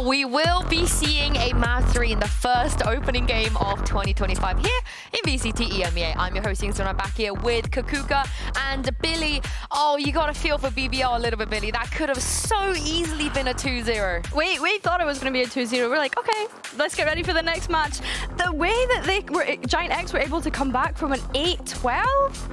We will be seeing a mastery in the first opening game of 2025 here in VCT EMEA. I'm your host, Yingsun. I'm back here with Kakuka and Billy. Oh, you got a feel for BBL a little bit, Billy. That could have so easily been a 2-0. We thought it was going to be a 2-0. We're like, okay, let's get ready for the next match. The way that Giant X were able to come back from an 8-12,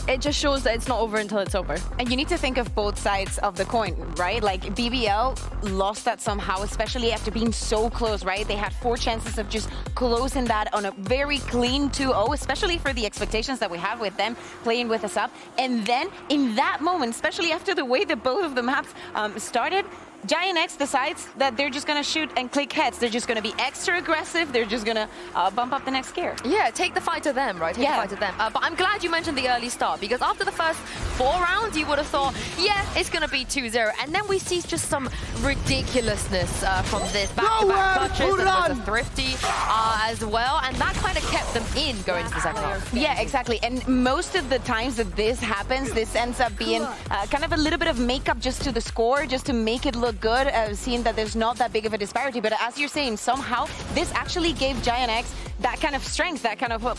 it just shows that it's not over until it's over. And you need to think of both sides of the coin, right? Like BBL lost that somehow, especially after being so close, right? They had 4 chances of just closing that on a very clean 2-0, especially for the expectations that we have with them playing with us up. And then in that moment, especially after the way that both of the maps started, Giant X decides that they're just going to shoot and click heads. They're just going to be extra aggressive. They're just going to bump up the next gear. Yeah, take the fight to them, right? Take the fight to them. But I'm glad you mentioned the early start, because after the first 4 rounds, you would have thought, yeah, it's going to be 2-0. And then we see just some ridiculousness from this back-to-back touches and the thrifty as well. And that kind of kept them in going into the second half. Yeah, exactly. And most of the times that this happens, this ends up being kind of a little bit of makeup just to the score, just to make it look good, seeing that there's not that big of a disparity. But as you're saying, somehow this actually gave Giant X that kind of strength, that kind of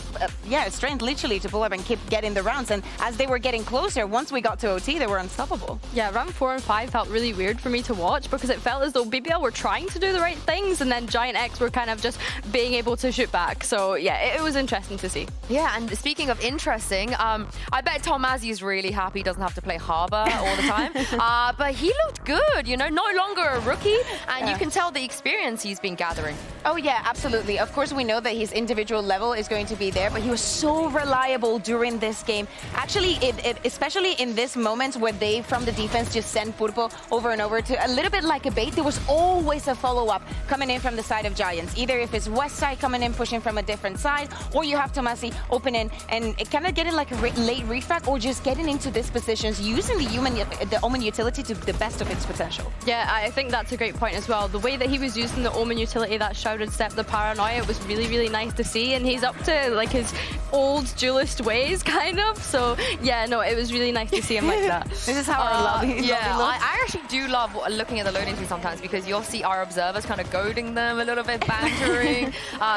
strength literally to pull up and keep getting the rounds. And as they were getting closer, once we got to OT, they were unstoppable. Yeah, round 4 and 5 felt really weird for me to watch, because it felt as though BBL were trying to do the right things, and then Giant X were kind of just being able to shoot back. So yeah, it was interesting to see. Yeah, and speaking of interesting, I bet Tom Mazzy is really happy he doesn't have to play Harbor all the time. But he looked good, you know, no longer a rookie, and you can tell the experience he's been gathering. Oh yeah, absolutely. Of course, we know that his individual level is going to be there, but he was so reliable during this game. Actually, especially in this moment where they, from the defense, just send Purpo over and over to a little bit like a bait, there was always a follow-up coming in from the side of Giants. Either if it's West side coming in, pushing from a different side, or you have Tomasi opening and kind of getting like a late refrag, or just getting into these positions, using the Omen utility to the best of its potential. Yeah, I think that's a great point as well. The way that he was using the Omen utility, that Shrouded Step, the Paranoia, was really, really nice to see. And he's up to like his old duelist ways, kind of. So yeah, no, it was really nice to see him like that. This is how I love it. Yeah, I actually do love looking at the loading tree sometimes, because you'll see our observers kind of goading them a little bit, bantering,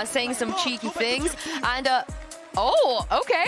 saying some cheeky things. And oh, okay.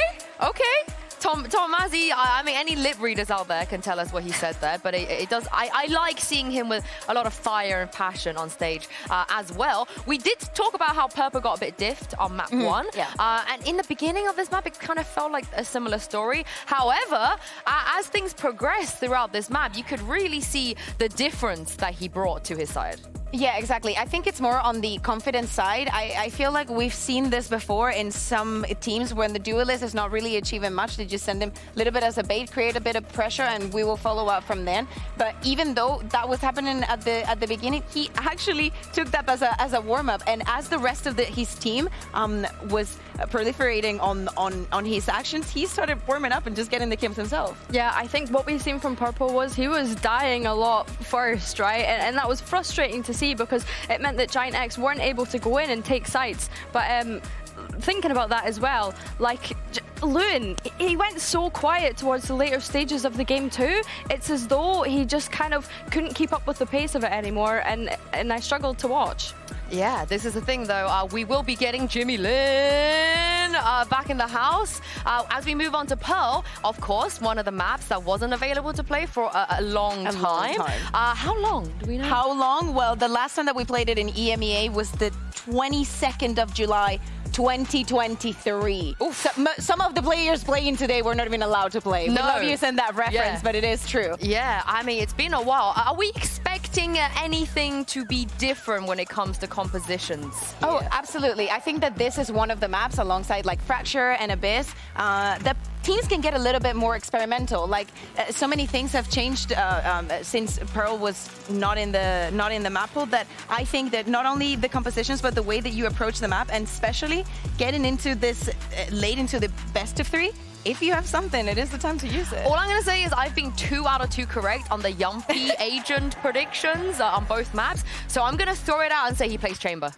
Tom Mazzy, I mean, any lip readers out there can tell us what he said there, but it does. I like seeing him with a lot of fire and passion on stage as well. We did talk about how Purple got a bit diffed on map 1, and in the beginning of this map, it kind of felt like a similar story. However, as things progressed throughout this map, you could really see the difference that he brought to his side. Yeah, exactly. I think it's more on the confidence side. I feel like we've seen this before in some teams when the duelist is not really achieving much. They just send him a little bit as a bait, create a bit of pressure, and we will follow up from then. But even though that was happening at the beginning, he actually took that as a warm-up. And as the rest of his team was proliferating on his actions, he started warming up and just getting the kills himself. Yeah, I think what we've seen from Purple was he was dying a lot first, right? And that was frustrating to see, because it meant that Giant X weren't able to go in and take sites. But thinking about that as well, like Loon, he went so quiet towards the later stages of the game too. It's as though he just kind of couldn't keep up with the pace of it anymore, and I struggled to watch. Yeah, this is the thing though, we will be getting Jimmy Lin back in the house. As we move on to Pearl, of course, one of the maps that wasn't available to play for a long time. How long? Do we know? How long? Well, the last time that we played it in EMEA was the 22nd of July, 2023. So, some of the players playing today were not even allowed to play. We love using that reference, but it is true. Yeah, I mean, it's been a while. Are we expecting anything to be different when it comes to compositions? Oh, absolutely. I think that this is one of the maps alongside like Fracture and Abyss that teams can get a little bit more experimental. Like so many things have changed since Pearl was not in the map pool, that I think that not only the compositions but the way that you approach the map, and especially getting into this late into the best of 3, if you have something, it is the time to use it. All I'm going to say is I've been 2 out of 2 correct on the Yumpy agent predictions on both maps. So I'm going to throw it out and say he plays Chamber.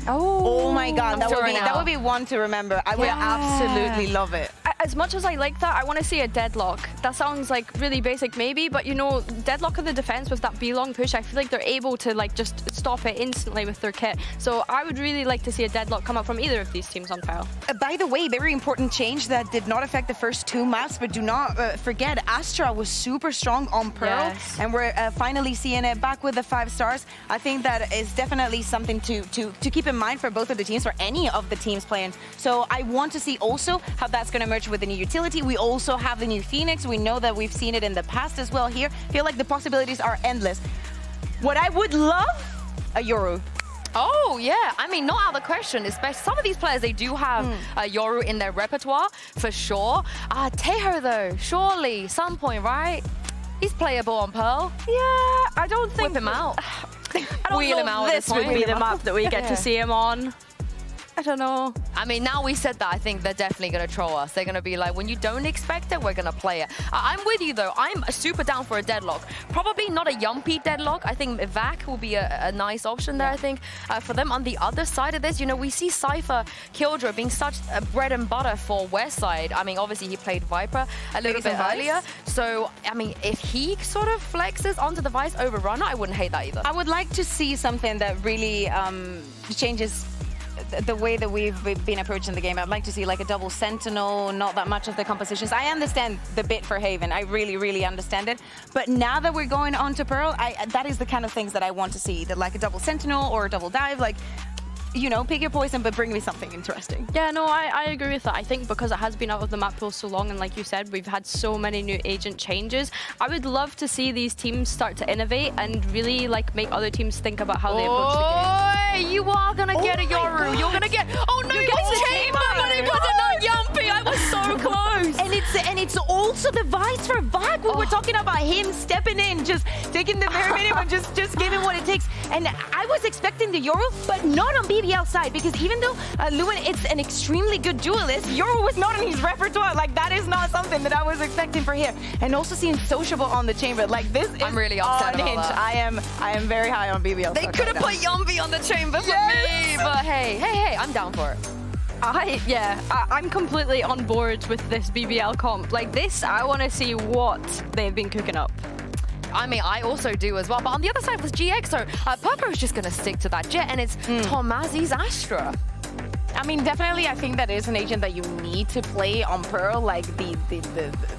Oh my God, that throwing would be one to remember. I would absolutely love it. As much as I like that, I want to see a deadlock. That sounds like really basic maybe, but you know, deadlock of the defense with that B-long push, I feel like they're able to like just stop it instantly with their kit. So I would really like to see a deadlock come up from either of these teams on Pearl. By the way, very important change that did not affect the first 2 maps, but do not forget, Astra was super strong on Pearl, Yes. and we're finally seeing it back with the 5 stars. I think that is definitely something to keep in mind for both of the teams, for any of the teams playing. So I want to see also how that's going to merge with the new utility. We also have the new Phoenix. We know that we've seen it in the past as well here. Feel like the possibilities are endless. What I would love, a Yoru. Oh, yeah. I mean, not out of the question, especially some of these players, they do have Yoru in their repertoire, for sure. Teho, though, surely, some point, right? He's playable on Pearl. Yeah, I don't think... Whip him out. I don't Wheel know him out if at this this would point. be the map that we get to see him on. I don't know. I mean, now we said that, I think they're definitely going to troll us. They're going to be like, when you don't expect it, we're going to play it. I'm with you, though. I'm super down for a deadlock. Probably not a Yumpy deadlock. I think Vac will be a nice option there, I think. For them, on the other side of this, you know, we see Cypher Killjoy being such a bread and butter for Westside. I mean, obviously, he played Viper a little bit earlier. So, I mean, if he sort of flexes onto the Vice over Runner, I wouldn't hate that either. I would like to see something that really changes the way that we've been approaching the game. I'd like to see like a double Sentinel, not that much of the compositions. I understand the bit for Haven. I really, really understand it. But now that we're going on to Pearl, that is the kind of things that I want to see. That like a double Sentinel or a double dive, like, you know, pick your poison, but bring me something interesting. Yeah, no, I agree with that. I think because it has been out of the map pool so long, and like you said, we've had so many new agent changes, I would love to see these teams start to innovate and really like make other teams think about how they approach the game. You are going to get a Yoru. You're going to get... Oh, no, You you get got the Chamber, Chamber. but it wasn't not Yumpy. I was so close. And it's also the Vice for Vac. We were talking about him stepping in, just taking the bare minimum and just giving what it takes. And I was expecting the Yoru, but not on BBL side, because even though Lewin is an extremely good duelist, Yoru was not in his repertoire. Like, that is not something that I was expecting for him. And also seeing Sociable on the Chamber, like this is I'm really upset about unhinged. that. I am very high on BBL. They could have put Yumpy on the Chamber for me, but hey, I'm down for it. I'm completely on board with this BBL comp. Like this, I want to see what they've been cooking up. I mean, I also do as well. But on the other side was GXO. Purpo is just going to stick to that Jet, and it's Tomazi's Astra. I mean, definitely, I think that is an agent that you need to play on Pearl. Like,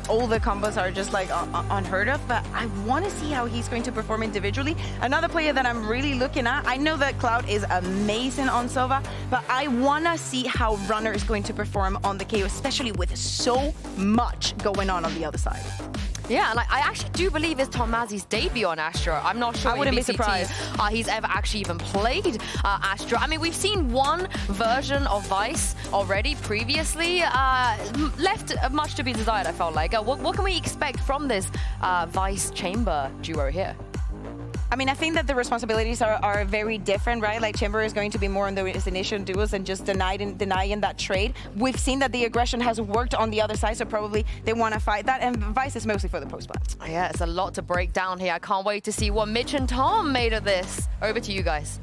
all the combos are just, like, unheard of. But I want to see how he's going to perform individually. Another player that I'm really looking at, I know that Cloud is amazing on Sova, but I want to see how Runner is going to perform on the KO, especially with so much going on the other side. Yeah, like I actually do believe it's Tomazi's debut on Astra. I'm not sure I wouldn't in be VCT, surprised. He's ever actually even played Astra. I mean, we've seen one version of Vice already previously. Left much to be desired, I felt like. What can we expect from this Vice Chamber duo here? I mean, I think that the responsibilities are very different, right? Like, Chamber is going to be more on those initial duels and just denying that trade. We've seen that the aggression has worked on the other side, so probably they want to fight that. And Vice is mostly for the post-plant. Yeah, it's a lot to break down here. I can't wait to see what Mitch and Tom made of this. Over to you guys.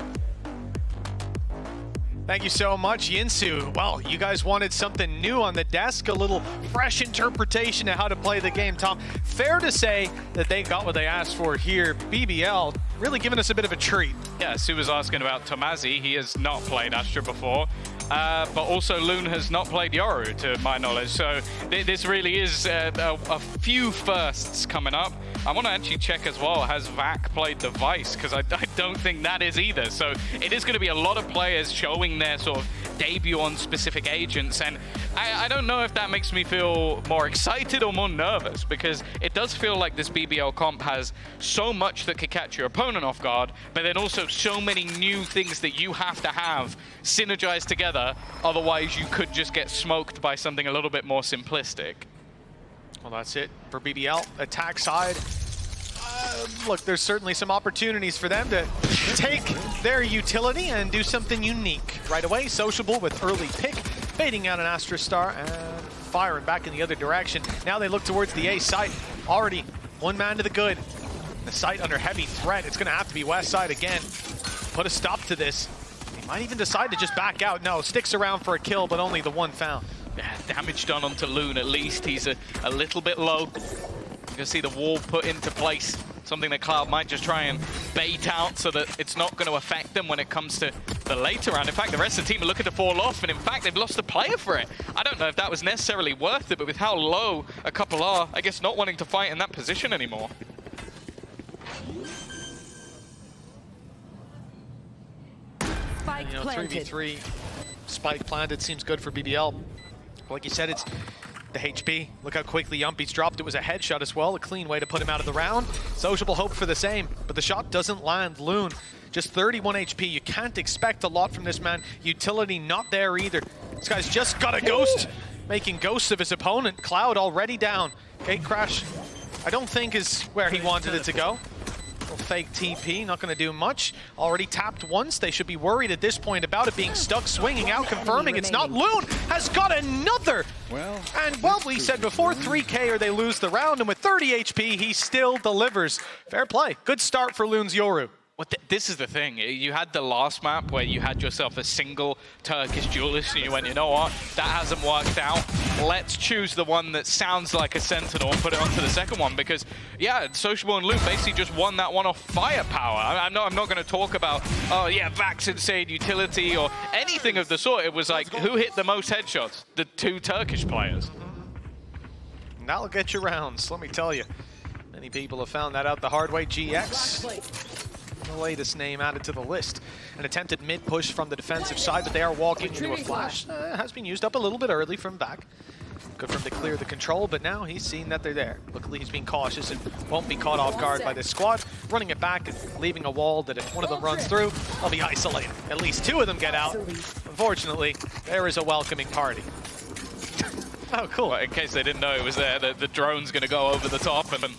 Thank you so much, Yinsu. Well, you guys wanted something new on the desk, a little fresh interpretation of how to play the game. Tom, fair to say that they got what they asked for here. BBL really giving us a bit of a treat. Yeah, Sue was asking about Tomazi. He has not played Astra before, but also Loon has not played Yoru, to my knowledge. So this really is a few firsts coming up. I want to actually check as well, has Vac played the Vice? Because I don't think that is either. So it is going to be a lot of players showing their sort of debut on specific agents. And I don't know if that makes me feel more excited or more nervous, because it does feel like this BBL comp has so much that could catch your opponent off guard, but then also so many new things that you have to have synergized together. Otherwise, you could just get smoked by something a little bit more simplistic. Well, that's it for BBL. Attack side. Look, there's certainly some opportunities for them to take their utility and do something unique. Right away, Sociable with early pick, baiting out an Astra Star and firing back in the other direction. Now they look towards the A site. Already one man to the good. The site under heavy threat. It's going to have to be West side again. Put a stop to this. He might even decide to just back out. No, sticks around for a kill, but only the one found. Yeah, damage done onto Loon at least. He's a little bit low. You can see the wall put into place. Something that Cloud might just try and bait out so that it's not going to affect them when it comes to the later round. In fact, the rest of the team are looking to fall off, and in fact, they've lost a player for it. I don't know if that was necessarily worth it, but with how low a couple are, I guess not wanting to fight in that position anymore. You know, 3v3, spike planted seems good for BBL. Like you said, it's the HP. Look how quickly Yumpy's dropped. It was a headshot as well, a clean way to put him out of the round. Sociable hoped for the same, but the shot doesn't land. Loon, just 31 HP. You can't expect a lot from this man. Utility not there either. This guy's just got a ghost, making ghosts of his opponent. Cloud already down. Gate crash, I don't think is where he wanted it to go. Little fake TP, not going to do much. Already tapped once. They should be worried at this point about it being stuck, swinging out, confirming it's not. Loon has got another. And what we said before, 3K or they lose the round, and with 30 HP, he still delivers. Fair play. Good start for Loon's Yoru. Well, this is the thing. You had the last map where you had yourself a single Turkish duelist, and you went, you know what, that hasn't worked out. Let's choose the one that sounds like a Sentinel and put it onto the second one, because, yeah, Sociable and Loon basically just won that one off firepower. I'm not going to talk about, oh, yeah, Vax Insane utility or anything of the sort. It was like, who hit the most headshots? The two Turkish players. And that'll get you rounds, let me tell you. Many people have found that out the hard way. GX. The latest name added to the list. An attempted mid-push from the defensive side, but they are walking into a flash. Has been used up a little bit early from back. Good for him to clear the control, but now he's seen that they're there. Luckily, he's being cautious and won't be caught off guard by this squad. Running it back and leaving a wall that if one of them runs through, they'll be isolated. At least two of them get out. Unfortunately, there is a welcoming party. Oh, cool. Well, in case they didn't know it was there, the drone's going to go over the top and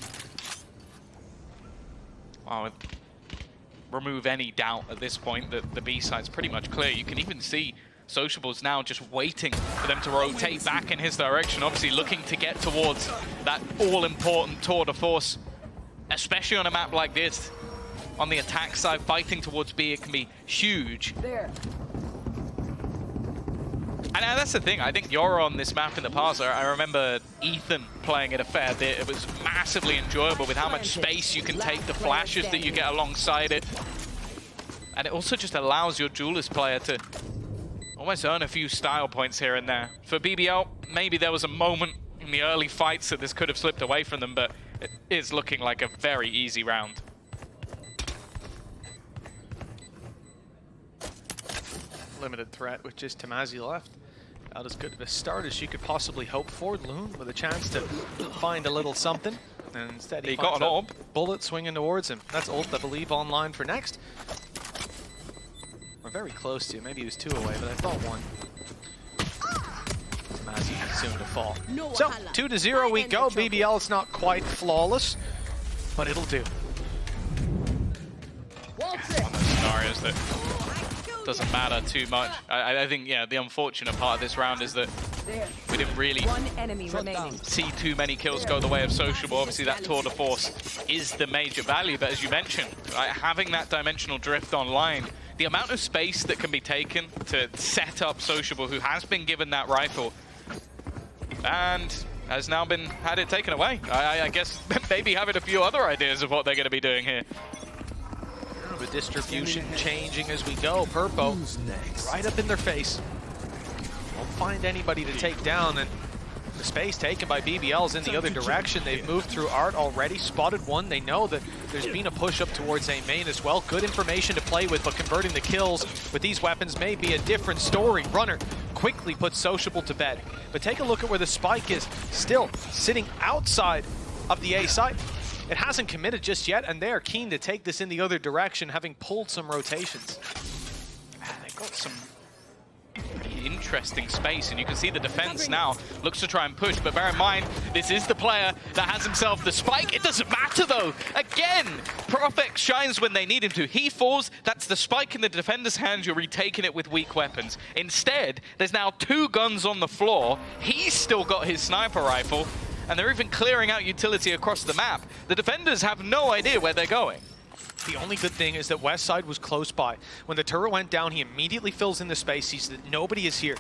wow, remove any doubt at this point that the B side's pretty much clear. You can even see Sociable's now just waiting for them to rotate back in his direction, obviously looking to get towards that all-important tour de force, especially on a map like this. On the attack side, fighting towards B, it can be huge. And that's the thing, I think you're on this map in the past. I remember Ethan playing it a fair bit. It was massively enjoyable with how much space you can take, the flashes that you get alongside it. And it also just allows your duelist player to almost earn a few style points here and there. For BBL, maybe there was a moment in the early fights that this could have slipped away from them, but it is looking like a very easy round. Limited threat with just Tamazi left. About as good of a start as you could possibly hope for. Loon with a chance to find a little something. And instead he got an ult. Bullet swinging towards him. That's ult, I believe, online for next. We're very close to. Maybe he was two away, but I thought one. Tamazi soon to fall. So, 2-0 we go. BBL, it's not quite flawless, but it'll do. One of those scenarios that doesn't matter too much. I think, yeah, the unfortunate part of this round is that we didn't really see too many kills go the way of Sociable. Obviously, that tour de force is the major value, but as you mentioned, right, having that dimensional drift online, the amount of space that can be taken to set up Sociable, who has been given that rifle, and has now had it taken away. I guess maybe having a few other ideas of what they're going to be doing here. The distribution changing as we go. Purpo right up in their face. Won't find anybody to take down, and the space taken by BBL's in the other direction. They've moved through Art already, spotted one. They know that there's been a push up towards A main as well. Good information to play with, but converting the kills with these weapons may be a different story. Runner quickly puts Sociable to bed. But take a look at where the spike is, still sitting outside of the A site. It hasn't committed just yet, and they are keen to take this in the other direction, having pulled some rotations. Man, they've got some pretty interesting space, and you can see the defense now looks to try and push, but bear in mind, this is the player that has himself the spike. It doesn't matter though. Again, Prophet shines when they need him to. He falls, that's the spike in the defender's hands, you're retaking it with weak weapons. Instead, there's now 2 guns on the floor. He's still got his sniper rifle, and they're even clearing out utility across the map. The defenders have no idea where they're going. The only good thing is that Westside was close by. When the turret went down, he immediately fills in the space, sees that nobody is here.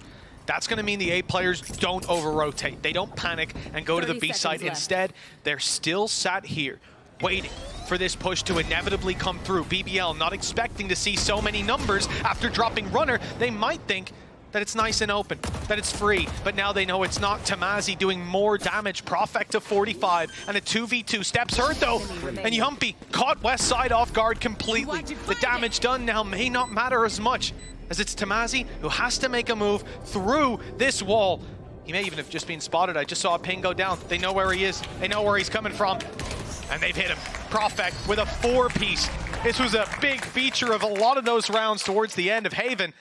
That's going to mean the A players don't over-rotate. They don't panic and go to the B side. Instead, they're still sat here, waiting for this push to inevitably come through. BBL not expecting to see so many numbers after dropping Runner. They might think that it's nice and open, that it's free, but now they know it's not. Tamazi doing more damage, Prophet to 45, and a 2v2. Steps hurt though, and Yumpy caught Westside off guard completely. The damage done now may not matter as much, as it's Tamazi who has to make a move through this wall. He may even have just been spotted. I just saw a ping go down. They know where he is, they know where he's coming from, and they've hit him. Prophet with a 4-piece. This was a big feature of a lot of those rounds towards the end of Haven,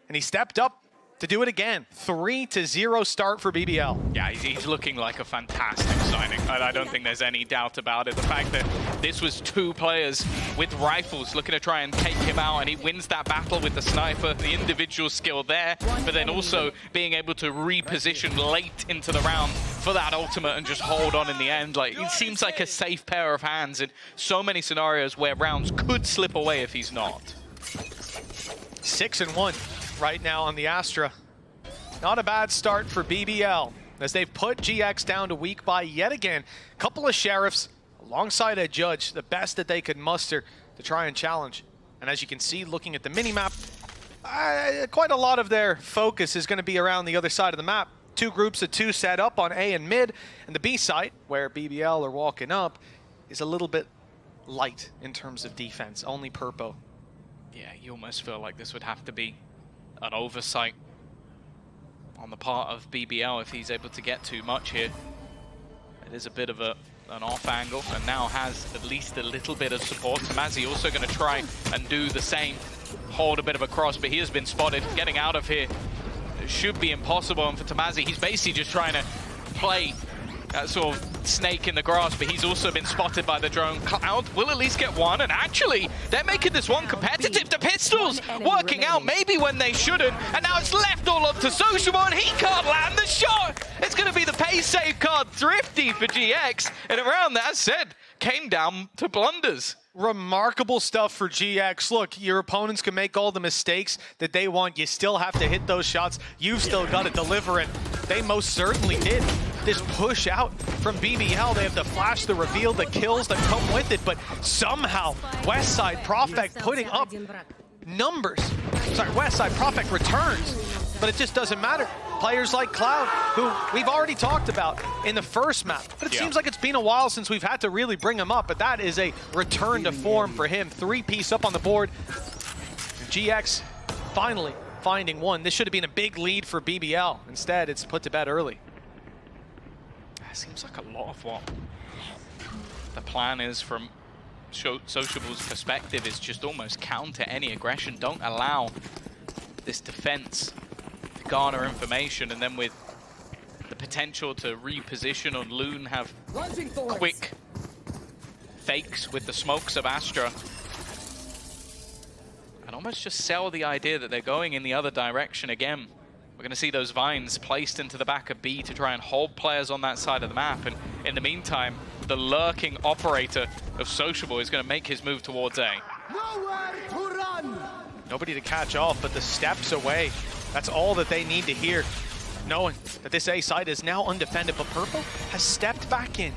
and he stepped up to do it again. 3-0 start for BBL. Yeah, he's looking like a fantastic signing. I don't think there's any doubt about it. The fact that this was 2 players with rifles looking to try and take him out, and he wins that battle with the sniper, the individual skill there, but then also being able to reposition late into the round for that ultimate and just hold on in the end. Like, it seems like a safe pair of hands in so many scenarios where rounds could slip away if he's not. 6-1 right now on the Astra. Not a bad start for BBL, as they've put GX down to weak by yet again. Couple of Sheriffs alongside a Judge, the best that they could muster to try and challenge. And as you can see, looking at the minimap, quite a lot of their focus is going to be around the other side of the map. 2 groups of 2 set up on A and mid, and the B site, where BBL are walking up, is a little bit light in terms of defense. Only Purpo. Yeah, you almost feel like this would have to be an oversight on the part of BBL if he's able to get too much here. It is a bit of an off angle, and now has at least a little bit of support. Tamazi also going to try and do the same, hold a bit of a cross, but he has been spotted. Getting out of here should be impossible, and for Tamazi, he's basically just trying to play that sort of snake in the grass, but he's also been spotted by the drone. Cloud will at least get one, and actually, they're making this one competitive. The pistols working out maybe when they shouldn't, and now it's left all up to Sociable, and he can't land the shot. It's going to be the pace save card thrifty for GX, and around that, as said, came down to blunders. Remarkable stuff for GX. Look, your opponents can make all the mistakes that they want. You still have to hit those shots. You've still got to deliver it. They most certainly did. This push out from BBL, they have the flash, the reveal, the kills that come with it, but somehow Westside Prophet putting up numbers. Sorry, Westside Prophet returns, but it just doesn't matter. Players like Cloud, who we've already talked about in the first map, but it seems like it's been a while since we've had to really bring him up, but that is a return to form for him. 3-piece up on the board. GX finally finding one. This should have been a big lead for BBL. Instead, it's put to bed early. Seems like a lot of what the plan is from Sociable's perspective is just almost counter any aggression. Don't allow this defense to garner information, and then with the potential to reposition on Loon, have quick fakes with the smokes of Astra, and almost just sell the idea that they're going in the other direction again. We're going to see those vines placed into the back of B to try and hold players on that side of the map. And in the meantime, the lurking operator of Sociable is going to make his move towards A. Nowhere to run! Nobody to catch off, but the steps away. That's all that they need to hear, knowing that this A side is now undefended. But Purple has stepped back in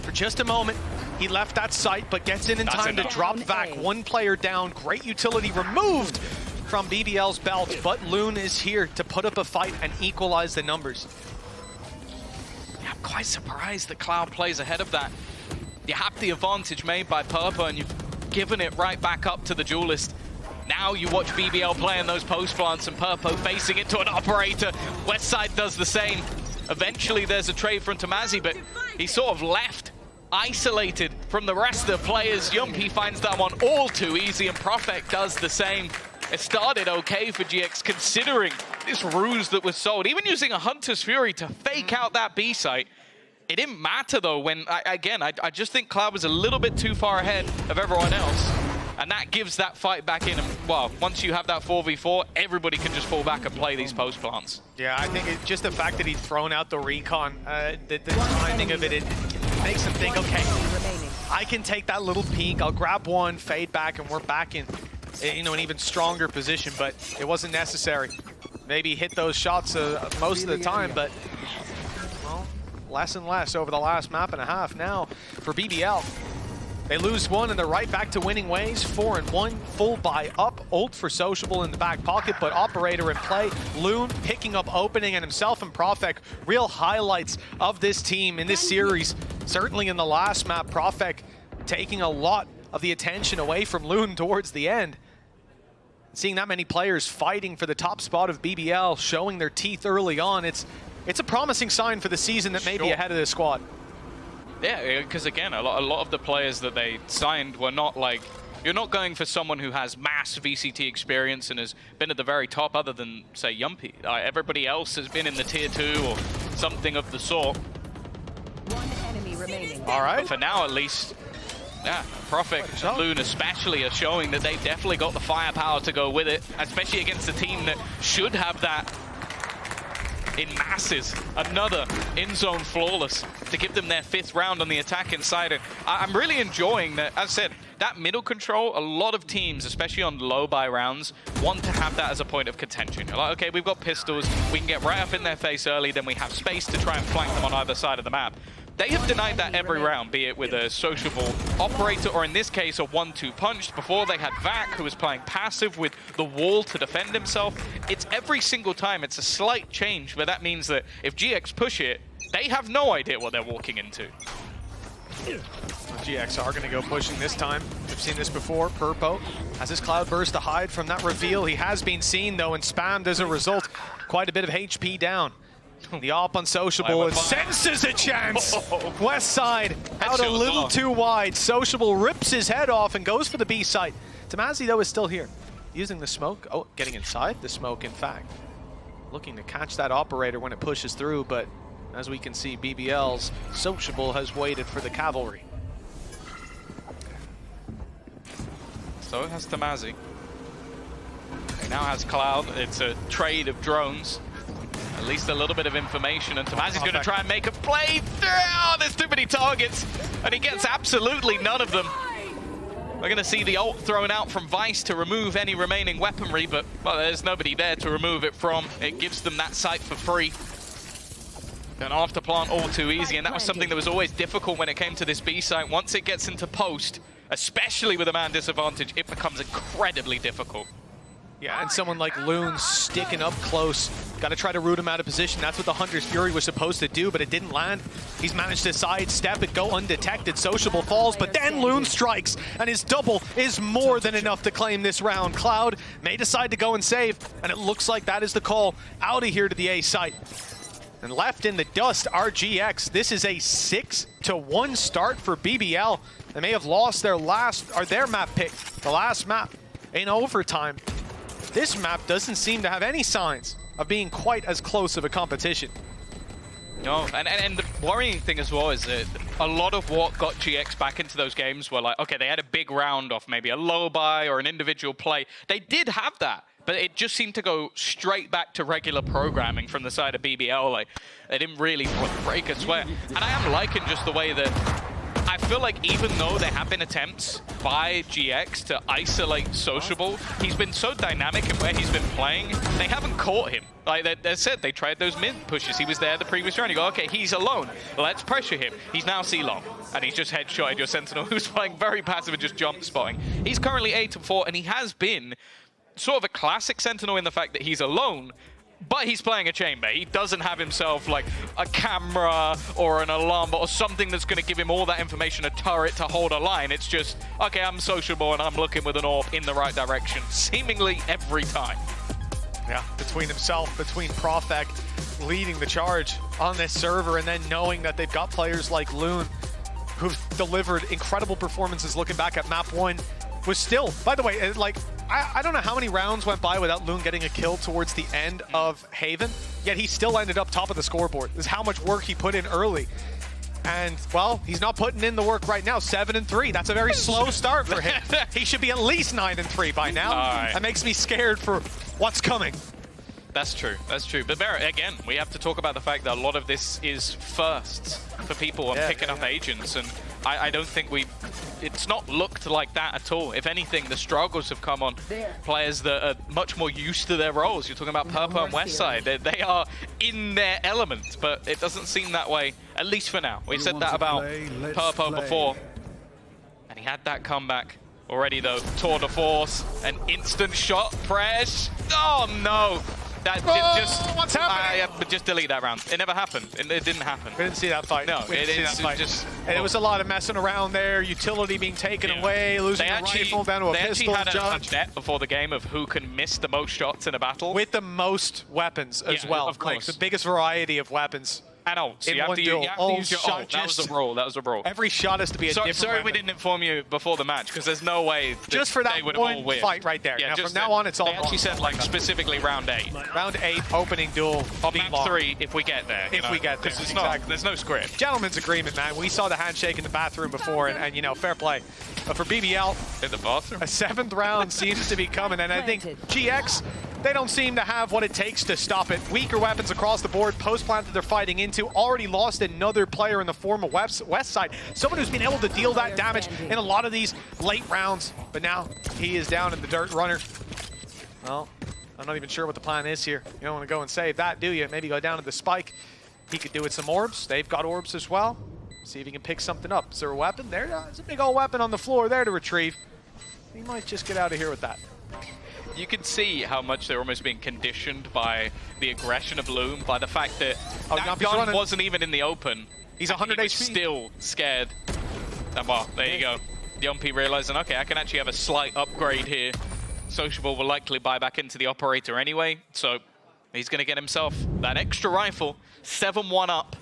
for just a moment. He left that site, but gets in time to drop back. One player down. Great utility removed from BBL's belt, but Loon is here to put up a fight and equalize the numbers. Yeah, I'm quite surprised that Cloud plays ahead of that. You have the advantage made by Purple, and you've given it right back up to the duelist. Now you watch BBL playing those post plants and Purple facing it to an operator. Westside does the same. Eventually there's a trade from Tamazi, but he's sort of left isolated from the rest of the players. Yumpy finds that one all too easy, and Prophet does the same. it started okay for GX considering this ruse that was sold. Even using a Hunter's Fury to fake out that B site. It didn't matter though when, I just think Cloud was a little bit too far ahead of everyone else. And that gives that fight back in. And, well, once you have that 4v4, everybody can just fall back and play these post plants. Yeah, I think it's just the fact that he'd thrown out the recon, the timing of it makes him think, okay, I can take that little peek, I'll grab one, fade back, and we're back in, an even stronger position, but it wasn't necessary. Maybe hit those shots most of the time, but, well, less and less over the last map and a half now for BBL. They lose one and they're right back to winning ways. 4-1, full buy up. Ult for Sociable in the back pocket, but Operator in play. Loon picking up opening, and himself and Profek, real highlights of this team in this series. Certainly in the last map, Profek taking a lot of the attention away from Loon towards the end. Seeing that many players fighting for the top spot of BBL, showing their teeth early on, it's a promising sign for the season that may be ahead of the squad. Yeah, because again, a lot of the players that they signed were not like, you're not going for someone who has mass VCT experience and has been at the very top other than, say, Yumpy. Everybody else has been in the tier 2 or something of the sort. One enemy remaining. All right. But for now, at least, yeah, Profek and Loon especially are showing that they've definitely got the firepower to go with it, especially against a team that should have that in masses. Another in-zone flawless to give them their 5th round on the attack inside. And I'm really enjoying that. As I said, that middle control, a lot of teams, especially on low buy rounds, want to have that as a point of contention. You're like, okay, we've got pistols, we can get right up in their face early, then we have space to try and flank them on either side of the map. They have denied that every round, be it with a Sociable Operator or in this case a 1-2 punch. Before they had Vac, who was playing passive with the wall to defend himself. It's every single time, it's a slight change, but that means that if GX push it, they have no idea what they're walking into. GX are going to go pushing this time. We've seen this before. Purpo has his Cloud Burst to hide from that reveal. He has been seen though and spammed as a result. Quite a bit of HP down. The op on Sociable senses a chance. West side out a little too wide. Sociable rips his head off and goes for the B site. Tamazi though is still here, using the smoke. Oh, getting inside the smoke in fact. Looking to catch that Operator when it pushes through, but as we can see, BBL's Sociable has waited for the cavalry. So has Tamazi. He now has Cloud. It's a trade of drones. At least a little bit of information, and Tamazi's going to try and make a play. Oh, there's too many targets, and he gets absolutely none of them. We're going to see the ult thrown out from Vice to remove any remaining weaponry, but, well, there's nobody there to remove it from. It gives them that site for free. An after plant all too easy, and that was something that was always difficult when it came to this B site. Once it gets into post, especially with a man disadvantage, it becomes incredibly difficult. Yeah, and someone like Loon sticking up close. Got to try to root him out of position. That's what the Hunter's Fury was supposed to do, but it didn't land. He's managed to sidestep it, go undetected. Sociable falls, but then Loon strikes, and his double is more than enough to claim this round. Cloud may decide to go and save, and it looks like that is the call. Out of here to the A site. And left in the dust, RGX. This is a 6-1 start for BBL. They may have lost their map pick, the last map, in overtime. This map doesn't seem to have any signs of being quite as close of a competition. No, and the worrying thing as well is that a lot of what got GX back into those games were like, okay, they had a big round off maybe a low buy or an individual play. They did have that, but it just seemed to go straight back to regular programming from the side of BBL. Like, they didn't really break a sweat. And I am liking just the way that I feel like even though there have been attempts by GX to isolate Sociable, he's been so dynamic in where he's been playing, they haven't caught him. Like they said, they tried those mid pushes. He was there the previous round. You go, okay, he's alone. Let's pressure him. He's now C-long, and he's just headshotted your Sentinel, who's playing very passive and just jump spotting. He's currently 8-4, and he has been sort of a classic Sentinel in the fact that he's alone, but he's playing a chamber. He doesn't have himself like a camera or an alarm or something that's going to give him all that information, a turret to hold a line. It's just, okay, I'm Sociable and I'm looking with an AWP in the right direction, seemingly every time. Yeah, between himself, between Profek leading the charge on this server, and then knowing that they've got players like Loon who've delivered incredible performances. Looking back at map 1, was still, by the way, like I don't know how many rounds went by without Loon getting a kill towards the end of Haven, yet he still ended up top of the scoreboard. This is how much work he put in early. And, well, he's not putting in the work right now. 7-3. That's a very slow start for him. He should be at least 9-3 by now. That makes me scared for what's coming. That's true. That's true. But Barrett, again, we have to talk about the fact that a lot of this is firsts for people and picking up agents. And I don't think it's not looked like that at all. If anything, the struggles have come on players that are much more used to their roles. You're talking about Purple and Westside. They are in their element, but it doesn't seem that way, at least for now. We've said that about Purple before, and he had that comeback. Already, though, tour de force, an instant shot, fresh. Oh, no. That what's happening? Just delete that round. It never happened. It didn't happen. We didn't see that fight. No, it is just. And it was a lot of messing around there. Utility being taken away, losing a rifle down to a pistol. They actually had a bet before the game of who can miss the most shots in a battle with the most weapons as well. Of course, like the biggest variety of weapons. And ults. In one duel. Shot. That was a rule. That was a rule. Every shot has to be a different Sorry weapon. we didn't inform you before the match, because there's no way just for that they would have all one win. Fight right there. Yeah, now, from now on, it's all They actually said, like, specifically round 8. Round 8, opening duel. On map 3, if we get there. If we get there. Because there's no script. Gentleman's agreement, man. We saw the handshake in the bathroom before, and you know, fair play. But for BBL, in the bathroom, a 7th round seems to be coming, and I think GX, they don't seem to have what it takes to stop it. Weaker weapons across the board. Post-plant that they're fighting into. Already lost another player in the form of Westside. Someone who's been able to deal that damage in a lot of these late rounds. But now he is down in the dirt runner. Well, I'm not even sure what the plan is here. You don't want to go and save that, do you? Maybe go down to the spike. He could do with some orbs. They've got orbs as well. See if he can pick something up. Is there a weapon? There's a big old weapon on the floor there to retrieve. He might just get out of here with that. You can see how much they're almost being conditioned by the aggression of Loom, by the fact that that gun wasn't even in the open. He's 100 he HP. was still scared. And well, there you go. Yumpy realizing, okay, I can actually have a slight upgrade here. Sociable will likely buy back into the operator anyway, so he's going to get himself that extra rifle. 7-1 up.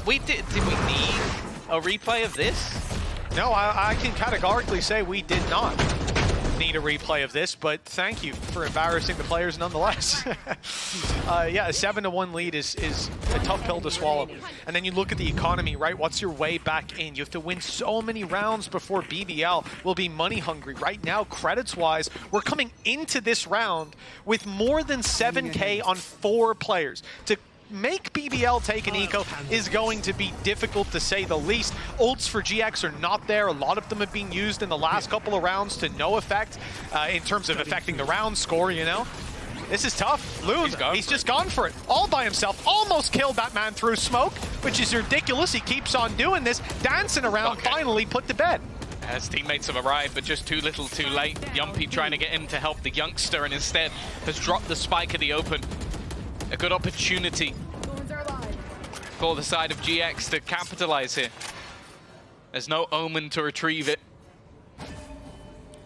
Did we need a replay of this? No, I can categorically say we did not need a replay of this, but thank you for embarrassing the players nonetheless. Yeah, a 7-1 lead is a tough pill to swallow. And then you look at the economy, right? What's your way back in? You have to win so many rounds before BBL will be money hungry. Right now, credits-wise, we're coming into this round with more than 7K on 4 players. To make BBL take an eco is going to be difficult, to say the least. Ults for GX are not there. A lot of them have been used in the last couple of rounds to no effect in terms of affecting the round score, you know? This is tough. Loon, he's just gone for it. All by himself. Almost killed that man through smoke, which is ridiculous. He keeps on doing this. Dancing around, finally put to bed. His teammates have arrived, but just too little too late. Yumpy trying to get in to help the youngster, and instead has dropped the spike in the open. A good opportunity for the side of GX to capitalize here. There's no Omen to retrieve it.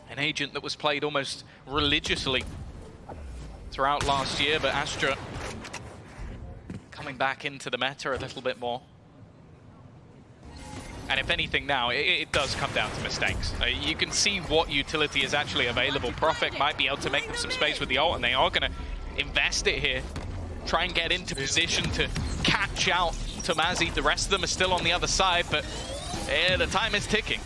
An agent that was played almost religiously throughout last year, but Astra coming back into the meta a little bit more. And if anything now, it does come down to mistakes. You can see what utility is actually available. Prophet might be able to make them some space with the ult, and they are going to invest it here. Try and get into position to catch out Tomazi. The rest of them are still on the other side, but the time is ticking.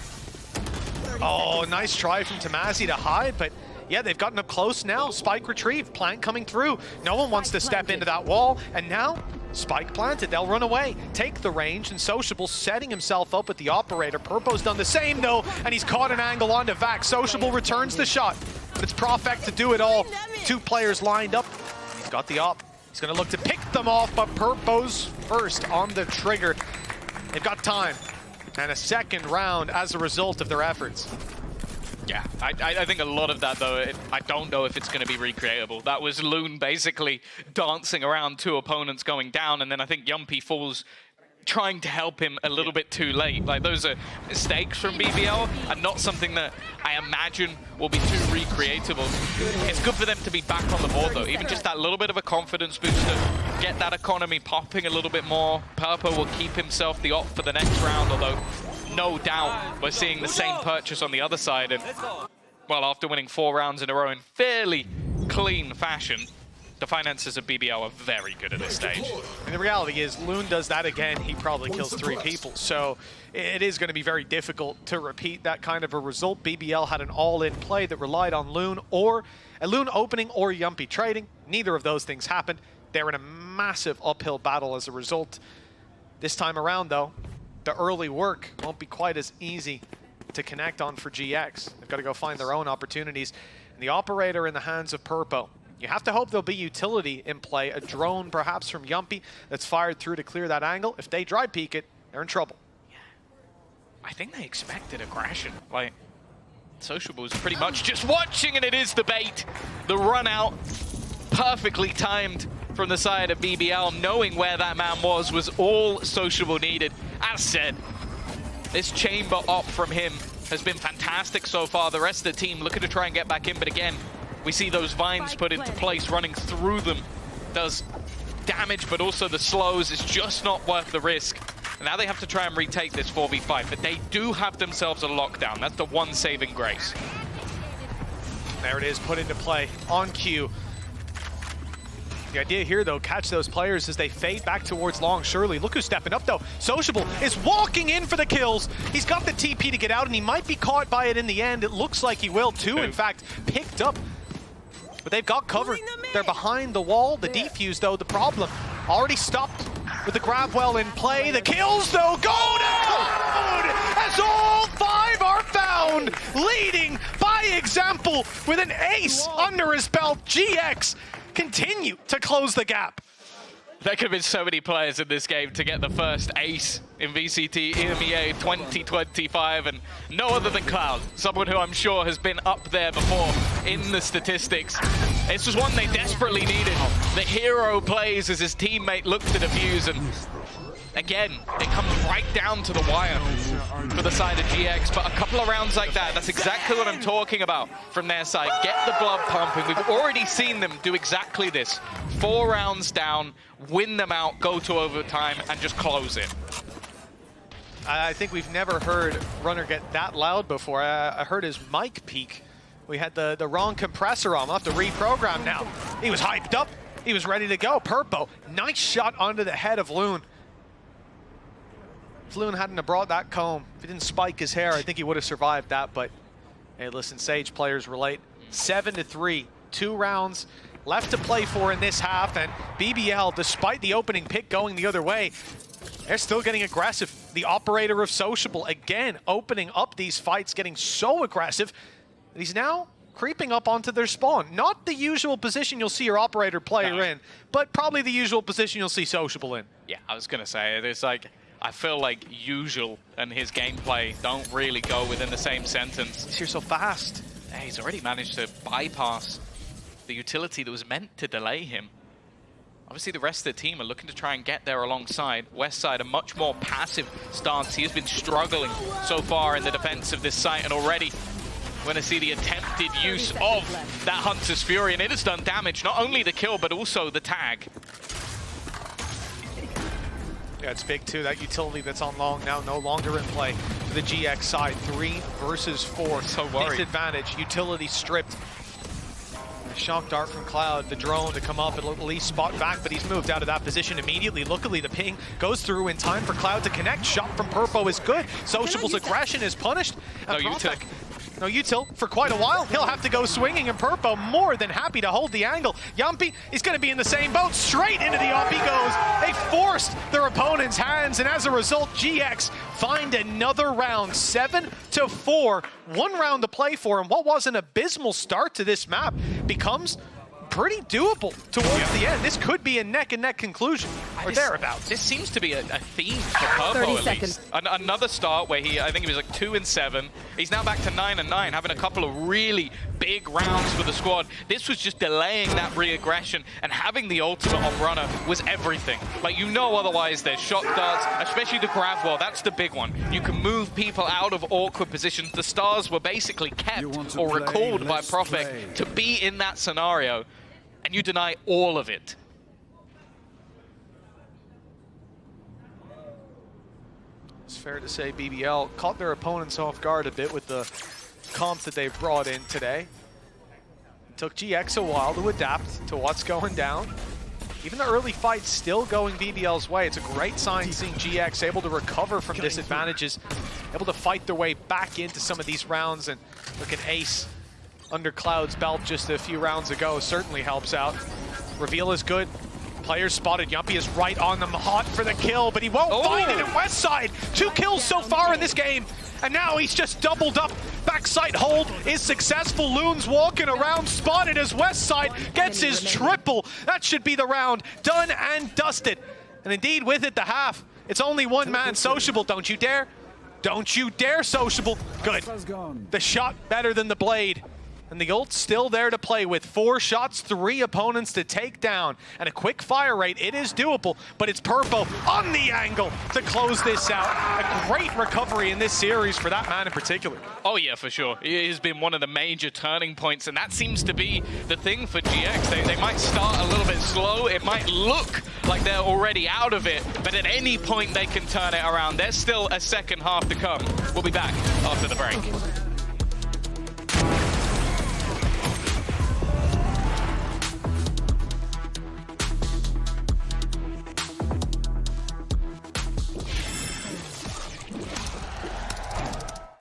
Oh, nice try from Tomazi to hide, but yeah, they've gotten up close now. Spike retrieved, plant coming through. No one wants to step into that wall, and now spike planted. They'll run away, take the range, and Sociable setting himself up with the operator. Purpo's done the same though, and he's caught an angle onto Vac. Sociable returns the shot, but it's Profect to do it all. 2 players lined up. He's got the op. He's going to look to pick them off, but Purpo's first on the trigger. They've got time, and a 2nd round as a result of their efforts. Yeah, I think a lot of that, though, I don't know if it's going to be recreatable. That was Loon basically dancing around 2 opponents going down, and then I think Yumpy falls trying to help him a little bit too late. Like, those are mistakes from BBL and not something that I imagine will be too recreatable. It's good for them to be back on the board, though. Even just that little bit of a confidence booster, get that economy popping a little bit more. Purple will keep himself the op for the next round, although no doubt we're seeing the same purchase on the other side. And Well, after winning 4 rounds in a row in fairly clean fashion, the finances of BBL are very good at this stage. And the reality is, Loon does that again, he probably kills 3 people. So it is going to be very difficult to repeat that kind of a result. BBL had an all-in play that relied on Loon opening or Yumpy trading. Neither of those things happened. They're in a massive uphill battle as a result. This time around, though, the early work won't be quite as easy to connect on for GX. They've got to go find their own opportunities. And the operator in the hands of Purpo. You have to hope there'll be utility in play, a drone perhaps from Yumpy that's fired through to clear that angle. If they dry peek it, they're in trouble. Yeah. I think they expected aggression. Like, Sociable was pretty much just watching, and it is the bait. The run out, perfectly timed from the side of BBL, knowing where that man was all Sociable needed. As said, this chamber op from him has been fantastic so far. The rest of the team looking to try and get back in, but again, we see those vines put into place, running through them. Does damage, but also the slows is just not worth the risk. And now they have to try and retake this 4v5, but they do have themselves a lockdown. That's the one saving grace. There it is, put into play on cue. The idea here, though, catch those players as they fade back towards long. Surely, look who's stepping up, though. Sociable is walking in for the kills. He's got the TP to get out, and he might be caught by it in the end. It looks like he will, too. In fact, picked up. But they've got cover. They're behind the wall. The defuse, though, the problem. Already stopped with the grab well in play. The kills, though, go to Cloud as all 5 are found. Leading by example with an ace under his belt. GX continue to close the gap. There could have been so many players in this game to get the first ace in VCT EMEA 2025, and no other than Cloud, someone who I'm sure has been up there before in the statistics. This was one they desperately needed. The hero plays as his teammate looked to defuse, and again, it comes right down to the wire for the side of GX, but a couple of rounds like that, that's exactly what I'm talking about from their side. Get the blood pumping. We've already seen them do exactly this. 4 rounds down, win them out, go to overtime, and just close it. I think we've never heard Runner get that loud before. I heard his mic peak. We had the wrong compressor on. We'll have to reprogram now. He was hyped up. He was ready to go. Purpo, nice shot onto the head of Loon. If Loon hadn't have brought that comb, if he didn't spike his hair, I think he would have survived that. But hey, listen, Sage players relate. 7-3, 2 rounds left to play for in this half, and BBL, despite the opening pick going the other way, they're still getting aggressive. The operator of Sociable, again, opening up these fights, getting so aggressive that he's now creeping up onto their spawn. Not the usual position you'll see your operator player in, but probably the usual position you'll see Sociable in. Yeah, I was going to say, it's like, I feel like usual and his gameplay don't really go within the same sentence. He's here so fast. Yeah, he's already managed to bypass the utility that was meant to delay him. Obviously, the rest of the team are looking to try and get there alongside. Westside, a much more passive stance. He has been struggling so far in the defense of this site, and already we're going to see the attempted use of that Hunter's Fury, and it has done damage, not only the kill, but also the tag. Yeah, it's big too. That utility that's on long now no longer in play for the GX side. 3 versus 4. So worried. Disadvantage. Utility stripped. A shock dart from Cloud. The drone to come up and at least spot back, but he's moved out of that position immediately. Luckily, the ping goes through in time for Cloud to connect. Shot from Purpo is good. Sociable's aggression is punished. No util. No util for quite a while. He'll have to go swinging, and Purpo more than happy to hold the angle. Yumpy is going to be in the same boat. Straight into the op he goes. They forced their opponent's hands, and as a result, GX find another round. 7-4. 1 round to play for, and what was an abysmal start to this map becomes pretty doable towards the end. This could be a neck-and-neck conclusion, or thereabouts. This seems to be a theme for Purpo, at least. Another start where I think he was like 2-7. He's now back to 9-9, having a couple of really big rounds for the squad. This was just delaying that re-aggression, and having the ultimate on Runner was everything. Like, you know, otherwise there's shot darts, especially the grab wall. That's the big one. You can move people out of awkward positions. The stars were basically kept or recalled by Profek to be in that scenario, and you deny all of it. It's fair to say BBL caught their opponents off guard a bit with the comp that they've brought in today. It took GX a while to adapt to what's going down. Even the early fight's still going BBL's way. It's a great sign seeing GX able to recover from disadvantages, able to fight their way back into some of these rounds, and look at Ace under Cloud's belt just a few rounds ago certainly helps out. Reveal is good. Players spotted. Yumpy is right on them, hot for the kill, but he won't find it at Westside. 2 kills so far in this game, and now he's just doubled up. Backside hold is successful. Loon's walking around, spotted as Westside gets his triple. That should be the round. Done and dusted. And indeed, with it, the half. It's only one man. Sociable, don't you dare. Don't you dare, Sociable. Good. The shot better than the blade. And the ult's still there to play with. 4 shots, 3 opponents to take down. And a quick fire rate, it is doable, but it's Purpo on the angle to close this out. A great recovery in this series for that man in particular. Oh yeah, for sure. It has been one of the major turning points, and that seems to be the thing for GX. They might start a little bit slow. It might look like they're already out of it, but at any point they can turn it around. There's still a second half to come. We'll be back after the break.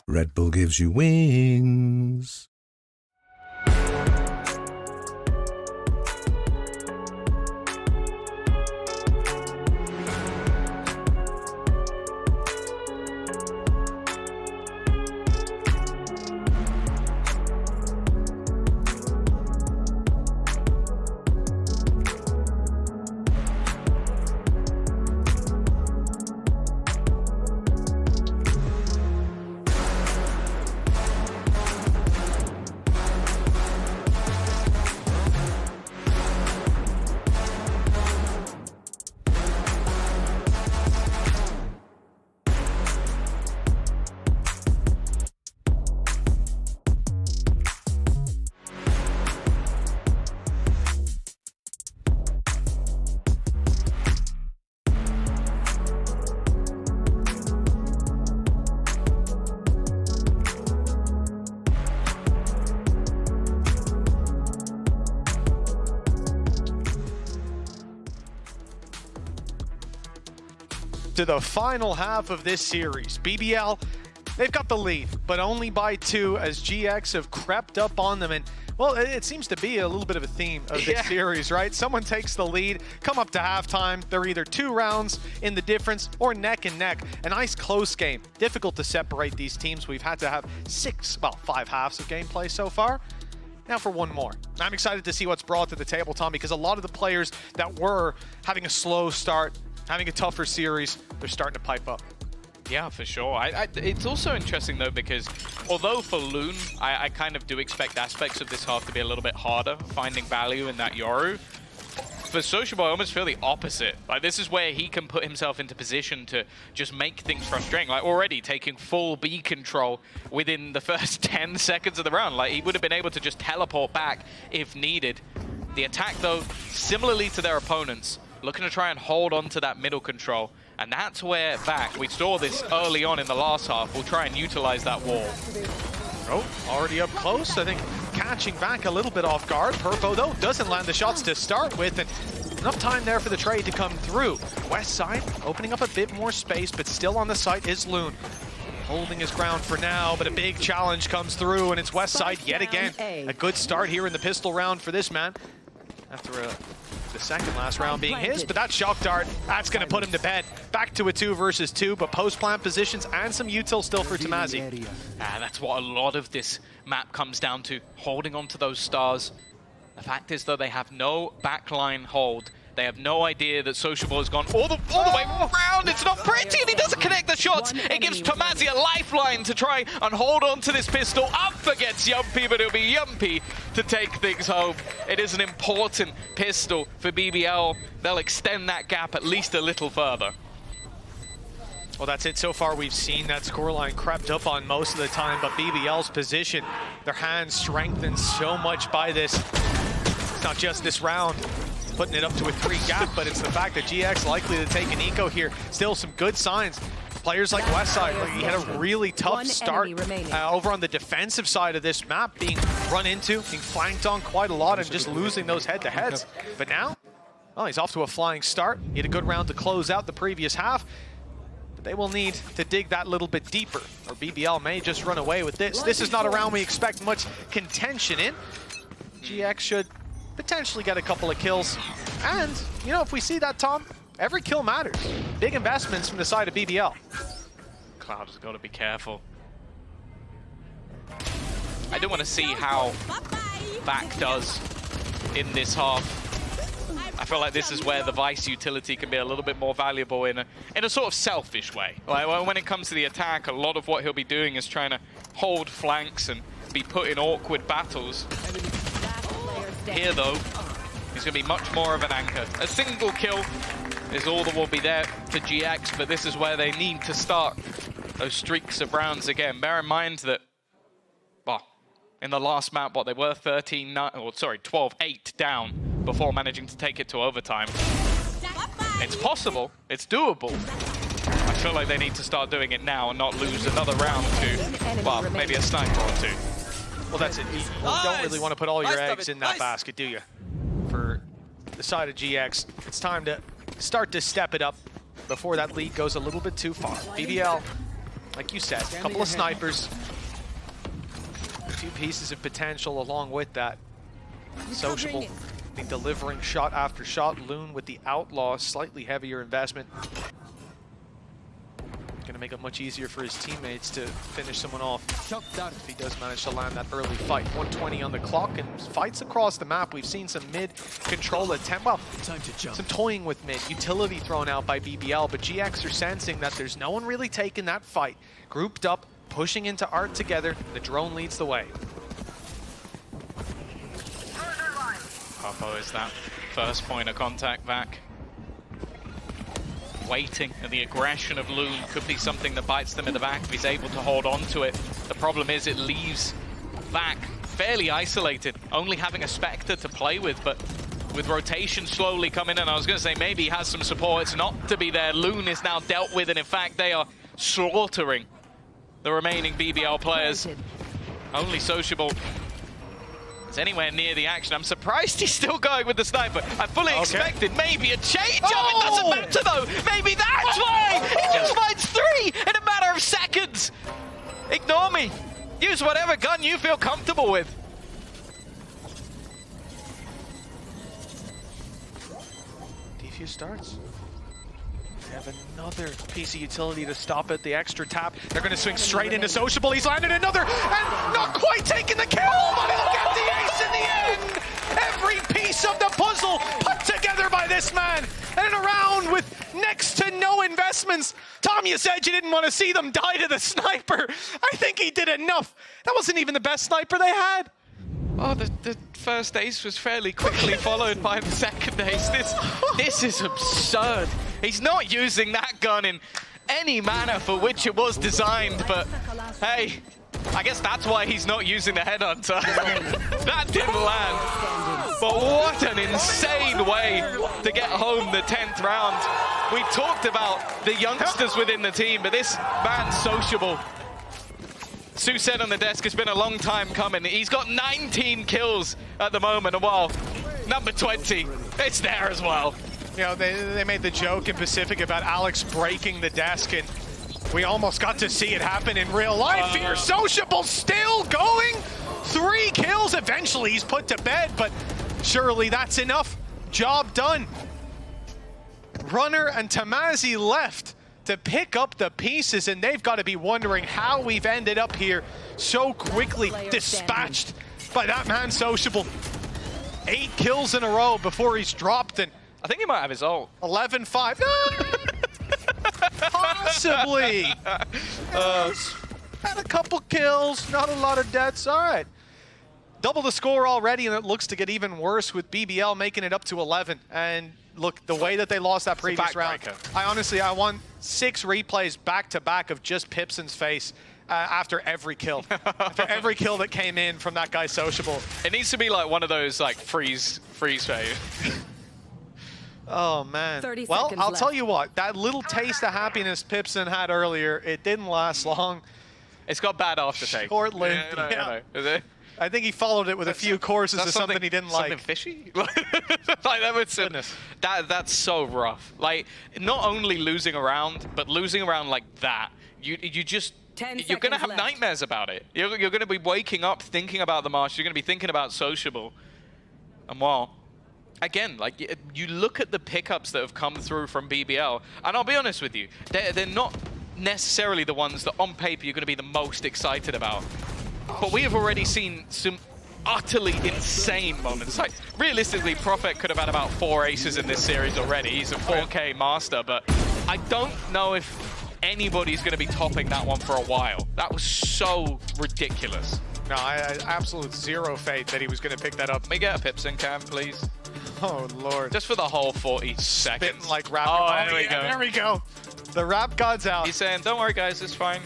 Red Bull gives you wings. To the final half of this series. BBL, they've got the lead, but only by 2 as GX have crept up on them. And, well, it seems to be a little bit of a theme of this series, right? Someone takes the lead, come up to halftime. They're either 2 rounds in the difference or neck and neck. A nice close game. Difficult to separate these teams. We've had to have 5 halves of gameplay so far. Now for one more. I'm excited to see what's brought to the table, Tom, because a lot of the players that were having a slow start, having a tougher series, they're starting to pipe up. Yeah, for sure. It's also interesting, though, because although for Loon, I kind of do expect aspects of this half to be a little bit harder, finding value in that Yoru. For Sociable, I almost feel the opposite. Like, this is where he can put himself into position to just make things frustrating. Like, already taking full B control within the first 10 seconds of the round. Like, he would have been able to just teleport back if needed. The attack, though, similarly to their opponents, looking to try and hold on to that middle control. And that's where VAC, we saw this early on in the last half, will try and utilize that wall. Oh, already up close. I think catching VAC a little bit off guard. Purpo, though, doesn't land the shots to start with, and enough time there for the trade to come through. West side opening up a bit more space, but still on the site is Loon. Holding his ground for now, but a big challenge comes through, and it's West side yet again. A good start here in the pistol round for this man. After the second last round being his, but that shock dart, that's going to put him to bed. Back to a 2 versus 2, but post-plant positions and some util still for Tamazi. That's what a lot of this map comes down to, holding on to those stars. The fact is, though, they have no backline hold. They have no idea that Sociable has gone all the way around. It's not pretty, and he doesn't connect the shots. It gives Tamazi a lifeline to try and hold on to this pistol. Up against Yumpy, but it'll be Yumpy to take things home. It is an important pistol for BBL. They'll extend that gap at least a little further. Well, that's it so far. We've seen that scoreline crept up on most of the time, but BBL's position, their hands strengthened so much by this. It's not just this round putting it up to a 3 gap, but it's the fact that GX likely to take an eco here. Still some good signs. players like Westside, like, he had a really tough One start enemy remaining. over on the defensive side of this map, being run into, being flanked on quite a lot, and just losing those head-to-heads. But now, well, he's off to a flying start. He had a good round to close out the previous half. But they will need to dig that little bit deeper, or BBL may just run away with this. This is not a round we expect much contention in. GX should potentially get a couple of kills. And, you know, if we see that, Tom, every kill matters. Big investments from the side of BBL. Cloud has got to be careful. I do want to see how Back does in this half. I feel like this is where the Vice utility can be a little bit more valuable in a sort of selfish way. Like, when it comes to the attack, a lot of what he'll be doing is trying to hold flanks and be put in awkward battles. Here, though, he's going to be much more of an anchor. A single kill is all that will be there for GX, but this is where they need to start those streaks of rounds again. Bear in mind that, well, in the last map, what they were 12-8 down before managing to take it to overtime. It's possible, it's doable. I feel like they need to start doing it now and not lose another round to, well, maybe a sniper or two. Well, that's it. You don't really want to put all your eggs in that basket, do you? For the side of GX, it's time to start to step it up before that lead goes a little bit too far. BBL, like you said, a couple of snipers, a few pieces of potential along with that. Sociable, delivering shot after shot. Loon with the Outlaw, slightly heavier investment. Going to make it much easier for his teammates to finish someone off if he does manage to land that early fight. 120 on the clock, and fights across the map. We've seen some mid control attempt. Well, some toying with mid. Utility thrown out by BBL, but GX are sensing that there's no one really taking that fight. Grouped up, pushing into Art together. The drone leads the way. Popo is that first point of contact back. Waiting, and the aggression of Loon could be something that bites them in the back if he's able to hold on to it. The problem is it leaves Back fairly isolated, only having a Spectre to play with, but with rotation slowly coming in, I was going to say maybe he has some support. It's not to be there. Loon is now dealt with, and in fact they are slaughtering the remaining BBL players. Only Sociable is anywhere near the action. I'm surprised he's still going with the sniper. I fully expected maybe a change. Oh, it doesn't matter though. Maybe that's why he just finds 3 in a matter of seconds. Ignore me. Use whatever gun you feel comfortable with. Defuse starts. They have another piece of utility to stop it, the extra tap. They're going to swing straight into Sociable. He's landed another, and not quite taking the kill, but he'll get the ace in the end. Every piece of the puzzle put together by this man. And in a round with next to no investments. Tom, you said you didn't want to see them die to the sniper. I think he did enough. That wasn't even the best sniper they had. Oh, the first ace was fairly quickly followed by the second ace. This is absurd. He's not using that gun in any manner for which it was designed, but hey, I guess that's why he's not using the headhunter. That didn't land. But what an insane way to get home the 10th round. We talked about the youngsters within the team, but this man's Sociable. Sue said on the desk, it's been a long time coming. He's got 19 kills at the moment, and well, number 20, it's there as well. You know, they made the joke in Pacific about Alex breaking the desk, and we almost got to see it happen in real life here. Sociable still going. 3 kills. Eventually he's put to bed, but surely that's enough. Job done. Runner and Tamazi left to pick up the pieces, and they've got to be wondering how we've ended up here so quickly, dispatched by that man Sociable. 8 kills in a row before he's dropped, and I think he might have his ult. 11-5. Possibly. Had a couple kills, not a lot of deaths. All right. Double the score already, and it looks to get even worse with BBL making it up to 11. And look, the way that they lost that previous round, I want 6 replays back-to-back of just Pipson's face after every kill. After every kill that came in from that guy Sociable. It needs to be like one of those like freeze phase. Oh, man. 30 Well, seconds I'll tell left. you what, that little taste of happiness Pipson had earlier, it didn't last long. It's got bad aftertaste. Short-lived. Yeah, Yeah. I know. Is it? I think he followed it with a few courses of something he didn't like. Something fishy? Like that would Goodness. that's so rough. Like not only losing around, but losing around like that. You just 10 you're gonna seconds have left. nightmares about it. You're gonna be waking up thinking about the march. You're gonna be thinking about sociable. And well, again, like you look at the pickups that have come through from BBL, and I'll be honest with you, they're not necessarily the ones that on paper you're gonna be the most excited about. But we have already seen some utterly insane moments. Like, realistically, Prophet could have had about 4 aces in this series already. He's a 4K master, but I don't know if anybody's going to be topping that one for a while. That was so ridiculous. No, I absolute zero faith that he was going to pick that up. Can we get a Pipson cam, please? Oh, Lord. Just for the whole 40 spitting seconds. like rap. Oh, there we yeah, go. There we go. The rap god's out. He's saying, don't worry, guys, it's fine.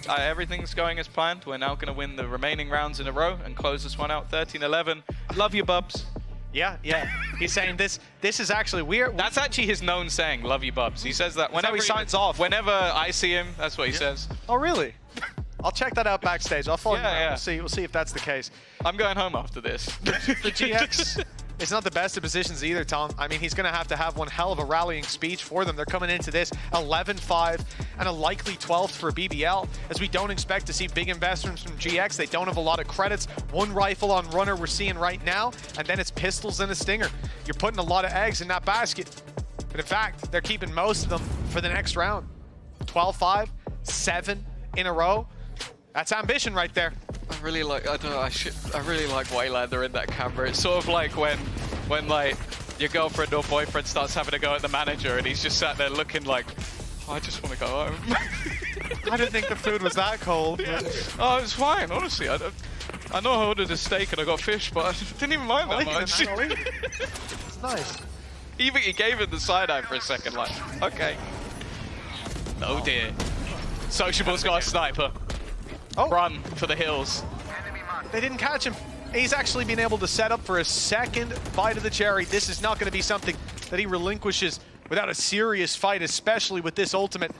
Everything's going as planned. We're now going to win the remaining rounds in a row and close this one out 13-11. Love you, Bubs. Yeah. He's saying this is actually weird. That's actually his known saying, love you, Bubs. He says that whenever he signs off. Whenever I see him, that's what he says. Oh, really? I'll check that out backstage. I'll follow him around. Yeah. We'll see if that's the case. I'm going home after this. The GX is not the best of positions either, Tom. I mean, he's going to have one hell of a rallying speech for them. They're coming into this 11-5 and a likely 12th for BBL, as we don't expect to see big investments from GX. They don't have a lot of credits. One rifle on runner we're seeing right now, and then it's pistols and a stinger. You're putting a lot of eggs in that basket. But in fact, they're keeping most of them for the next round. 12-5, 7 in a row. That's ambition right there. I really like, I don't know, I really like Waylander in that camera. It's sort of like when like your girlfriend or boyfriend starts having a go at the manager and he's just sat there looking like, oh, I just want to go home. I didn't think the food was that cold. But... Oh, it's fine, honestly. I know I ordered a steak and I got fish, but I didn't even mind that much. It's nice. He gave it the side eye for a second, like, okay. Oh dear. Sociable's got a sniper. Oh. Run for the hills. They didn't catch him. He's actually been able to set up for a second bite of the cherry. This is not going to be something that he relinquishes without a serious fight, especially with this ultimate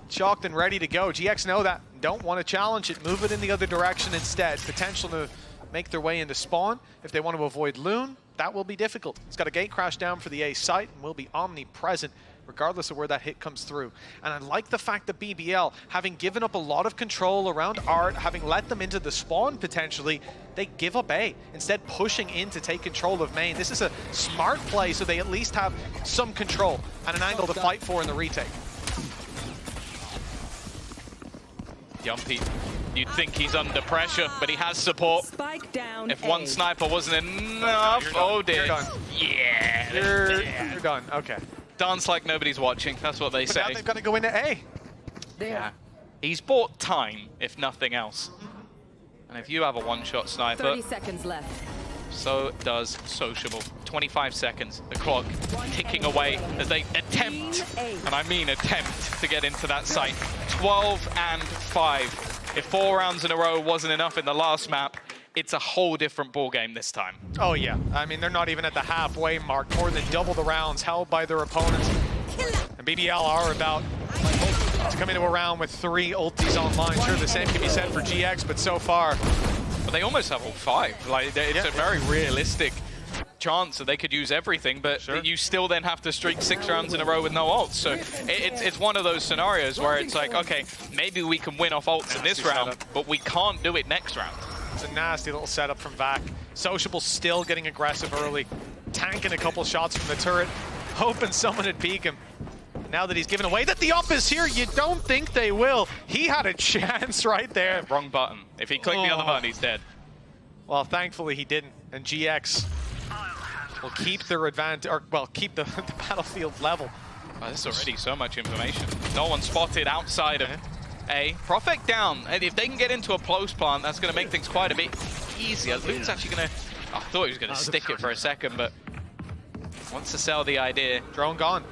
chalked and ready to go. GX know that. Don't want to challenge it. Move it in the other direction instead. Potential to make their way into spawn. If they want to avoid Loon, that will be difficult. He's got a gate crash down for the A site and will be omnipresent regardless of where that hit comes through. And I like the fact that BBL, having given up a lot of control around Art, having let them into the spawn potentially, they give up A, instead pushing in to take control of main. This is a smart play, so they at least have some control and an angle to fight for in the retake. Yumpy, you'd think he's under pressure, but he has support. Spike down. If one sniper wasn't enough, oh dear. You're done. Yeah. You're done. Okay. Dance like nobody's watching, that's what they But say. now they've got to go into A. Yeah. He's bought time, if nothing else. And if you have a one-shot sniper, 30 seconds left. so does Sociable. 25 seconds, the clock ticking away as they attempt, and I mean attempt, to get into that site. 12 and 5. If 4 rounds in a row wasn't enough in the last map, it's a whole different ball game this time. Oh yeah, I mean, they're not even at the halfway mark. More than double the rounds held by their opponents. And BBL are about to come into a round with 3 ultis online. Sure, the same can be said for GX, but so far... But they almost have all 5. Like, it's a very realistic chance that they could use everything, but you still then have to streak 6 rounds in a row with no ults. So it's one of those scenarios where it's like, okay, maybe we can win off ults in this round, but we can't do it next round. It's a nasty little setup from Vac. Sociable still getting aggressive early, tanking a couple shots from the turret, hoping someone would peek him. Now that he's given away that the up is here, you don't think they will. He had a chance right there. Wrong button. If he clicked the other button, he's dead. Well, thankfully he didn't, and GX will keep their advantage, or well, keep the battlefield level. Oh, this is already so much information. No one spotted outside of A. Prophet down. And if they can get into a close plant, that's going to make things quite a bit easier. Luke's actually going to... I thought he was going to stick it for a second, but wants to sell the idea. Drone gone.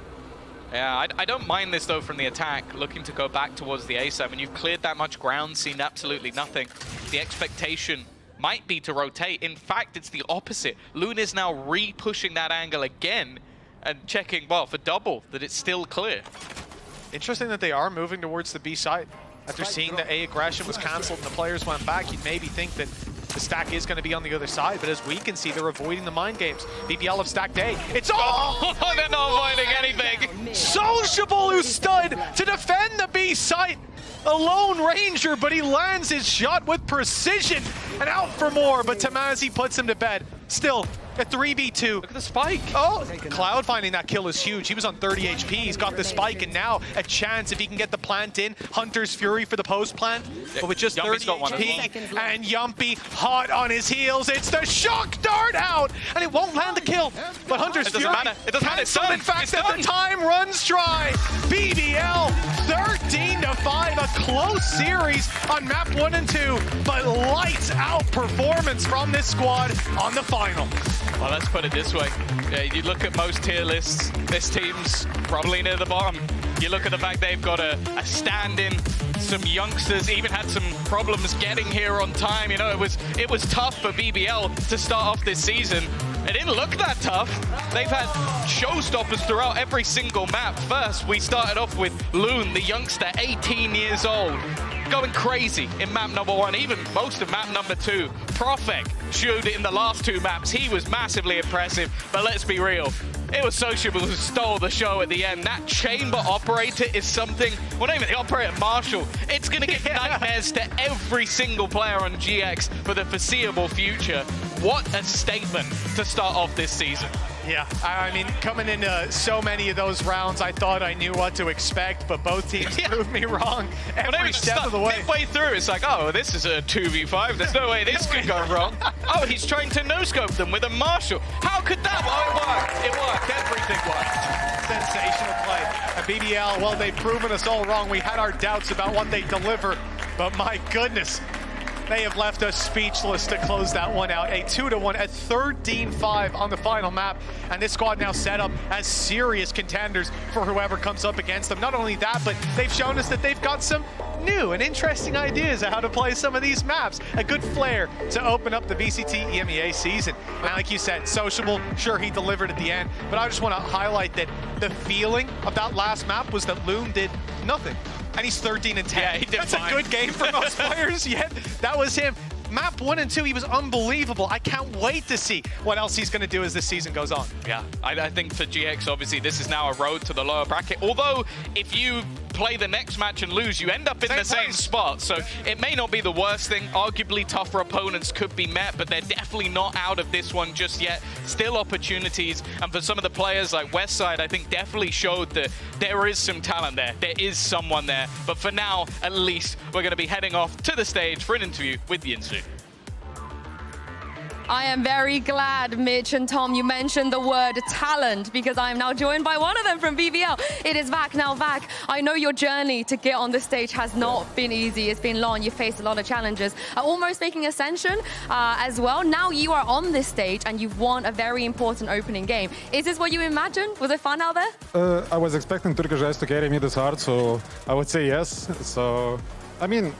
Yeah, I don't mind this, though, from the attack, looking to go back towards the A7. You've cleared that much ground, seen absolutely nothing. The expectation might be to rotate. In fact, it's the opposite. Loon is now re-pushing that angle again and checking, well, for double, that it's still clear. Interesting that they are moving towards the B side. After seeing that A aggression was cancelled and the players went back, you'd maybe think that the stack is going to be on the other side, but as we can see, they're avoiding the mind games. BBL have stacked A. It's all! Oh, they're not avoiding anything. Sociable who stood to defend the B site. A lone ranger, but he lands his shot with precision and out for more, but Tamazi puts him to bed. Still, a 3v2. Look at the spike. Oh, Cloud finding that kill is huge. He was on 30 HP. He's got the spike, and now a chance if he can get the plant in. Hunter's Fury for the post plant, but with just 30 HP, and Yumpy hot on his heels. It's the shock dart out, and it won't land the kill. But Hunter's It doesn't Fury matter. It doesn't matter. It's done. in fact, It's that done. the time runs dry. BBL 13-5, a close series on map 1 and 2, but lights out performance from this squad on the final. Well, let's put it this way. You look at most tier lists, this team's probably near the bottom. You look at the fact they've got a stand-in, some youngsters even had some problems getting here on time. You know, it was tough for BBL to start off this season. It didn't look that tough. They've had showstoppers throughout every single map. First, we started off with Loon, the youngster, 18 years old, going crazy in map number 1, even most of map number 2. Profek showed it in the last 2 maps. He was massively impressive, but let's be real. It was Sociable who stole the show at the end. That chamber operator is something, well, not even the operator, Marshall. It's going to give nightmares to every single player on GX for the foreseeable future. What a statement to start off this season. Yeah, I mean, coming into so many of those rounds, I thought I knew what to expect, but both teams proved me wrong every step of the way. Midway through, it's like, oh, this is a 2v5. There's no way this could go wrong. Oh, he's trying to no-scope them with a Marshall. How could that? Oh, it worked. It worked. Everything worked. Sensational play. And BBL, well, they've proven us all wrong. We had our doubts about what they deliver, but my goodness, they have left us speechless to close that one out. A 2-1 at 13-5 on the final map. And this squad now set up as serious contenders for whoever comes up against them. Not only that, but they've shown us that they've got some new and interesting ideas of how to play some of these maps. A good flair to open up the VCT EMEA season. And like you said, Sociable, sure, he delivered at the end, but I just want to highlight that the feeling of that last map was that Loon did nothing. And he's 13-10. Yeah, he did That's fine. a good game for most players, yet that was him. Map 1 and 2, he was unbelievable. I can't wait to see what else he's going to do as this season goes on. Yeah, I think for GX, obviously, this is now a road to the lower bracket. Although, if you play the next match and lose, you end up in the same spot. So it may not be the worst thing. Arguably, tougher opponents could be met, but they're definitely not out of this one just yet. Still opportunities. And for some of the players like Westside, I think definitely showed that there is some talent there. There is someone there. But for now, at least, we're going to be heading off to the stage for an interview with Yinsu. I am very glad, Mitch and Tom, you mentioned the word talent, because I am now joined by one of them from BBL. It is Vac. Now, Vac, I know your journey to get on the stage has not been easy. It's been long. You faced a lot of challenges, almost making Ascension as well. Now you are on this stage and you've won a very important opening game. Is this what you imagined? Was it fun out there? I was expecting Turkish guys to carry me this hard, so I would say yes. So, I mean,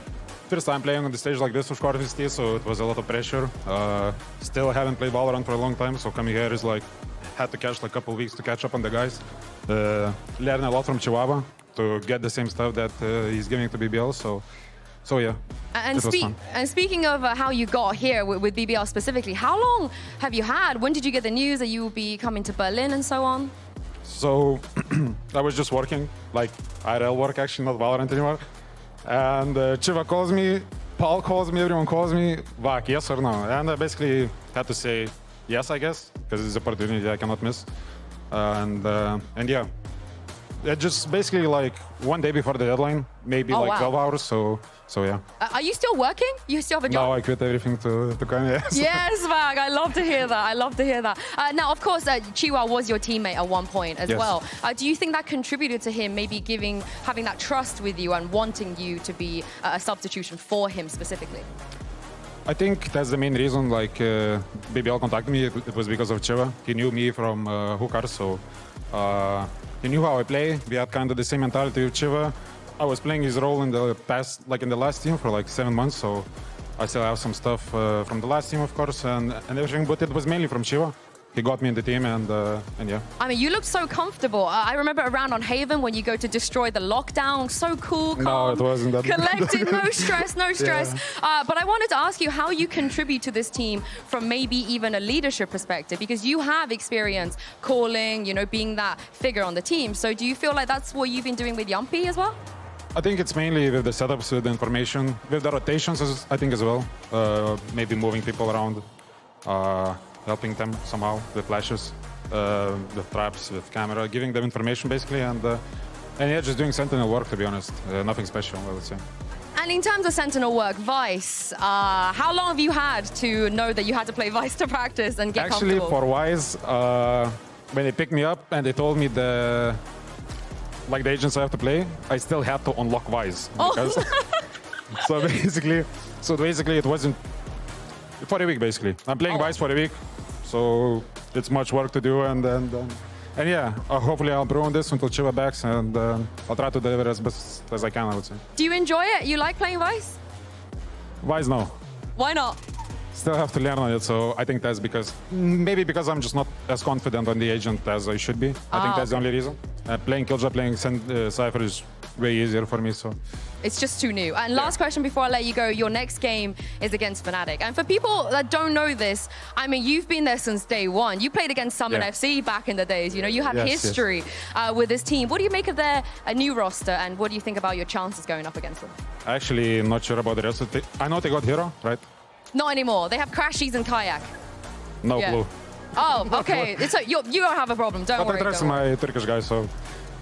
first time playing on the stage like this for Squad VCT, so it was a lot of pressure. Still haven't played Valorant for a long time, so coming here is like, had to catch like a couple weeks to catch up on the guys. Learn a lot from Chihuahua to get the same stuff that he's giving to BBL, so yeah. And, it was fun. and speaking of how you got here with BBL specifically, how long have you had? When did you get the news that you will be coming to Berlin and so on? So, I was just working, like IRL work actually, not Valorant anymore. And Chiva calls me, Paul calls me, everyone calls me, Vac, yes or no? And I basically had to say yes, I guess, because it's an opportunity I cannot miss. And yeah, it just basically like one day before the deadline, maybe Oh, like wow. 12 hours, so yeah. Are you still working? You still have a job? Now I quit everything to come here. Yes, Vac, I love to hear that. I love to hear that. Now, of course, Chiwa was your teammate at one point as Yes. well. Do you think that contributed to him maybe having that trust with you and wanting you to be a substitution for him specifically? I think that's the main reason, like, BBL contacted me, it was because of Chiva. He knew me from Hookar, so he knew how I play. We had kind of the same mentality with Chiva. I was playing his role in the past, like in the last team for like 7 months, so I still have some stuff from the last team, of course, and everything, but it was mainly from Shiva. He got me in the team, and yeah. I mean, you look so comfortable. I remember around on Haven when you go to destroy the lockdown. So cool, calm, No, it wasn't that. collected, no stress, no stress. Yeah. But I wanted to ask you how you contribute to this team from maybe even a leadership perspective, because you have experience calling, you know, being that figure on the team. So do you feel like that's what you've been doing with Yumpy as well? I think it's mainly with the setups, with the information, with the rotations, I think as well. Maybe moving people around, helping them somehow with flashes, with traps, with camera, giving them information basically, and yeah, just doing Sentinel work, to be honest. Nothing special, I would say. And in terms of Sentinel work, Vice, how long have you had to know that you had to play Vice to practice and get Actually, comfortable? for Wise, when they picked me up and they told me the agents I have to play, I still had to unlock Wise. Because so basically it wasn't for a week. Basically, I'm playing Wise for a week, so it's much work to do, and yeah, hopefully I'll improve on this until Chiva backs, and I'll try to deliver as best as I can, I would say. Do you enjoy it? You like playing Vice? Wise, no. Why not? Still have to learn on it, so I think that's maybe because I'm just not as confident on the agent as I should be. I think that's the only reason. Playing Killjoy, playing Cypher is way easier for me, so. It's just too new. And last question before I let you go, your next game is against Fnatic. And for people that don't know this, I mean, you've been there since day one. You played against Summon FC back in the days. You know, you have history with this team. What do you make of their new roster, and what do you think about your chances going up against them? Actually, not sure about the rest of it. I know they got Hero, right? Not anymore. They have Crashies and Kayak. No clue. Oh, okay. You don't have a problem. Don't worry. But I trust my Turkish guys, so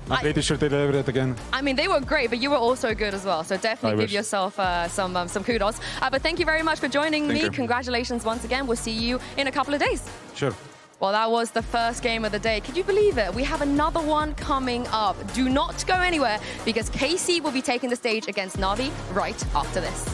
I'm pretty sure they deliver it again. I mean, they were great, but you were also good as well. So definitely give yourself some kudos. But thank you very much for joining me. Congratulations once again. We'll see you in a couple of days. Sure. Well, that was the first game of the day. Can you believe it? We have another one coming up. Do not go anywhere, because KC will be taking the stage against Navi right after this.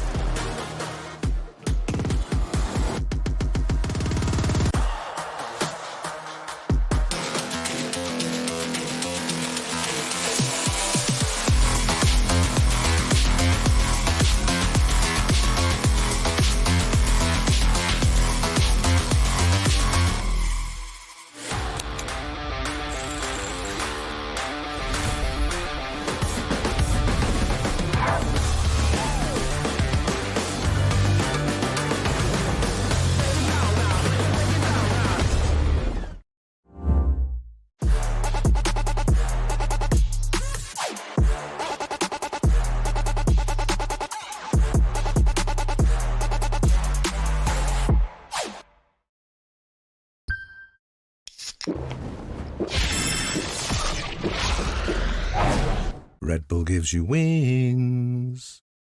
Red Bull gives you wings.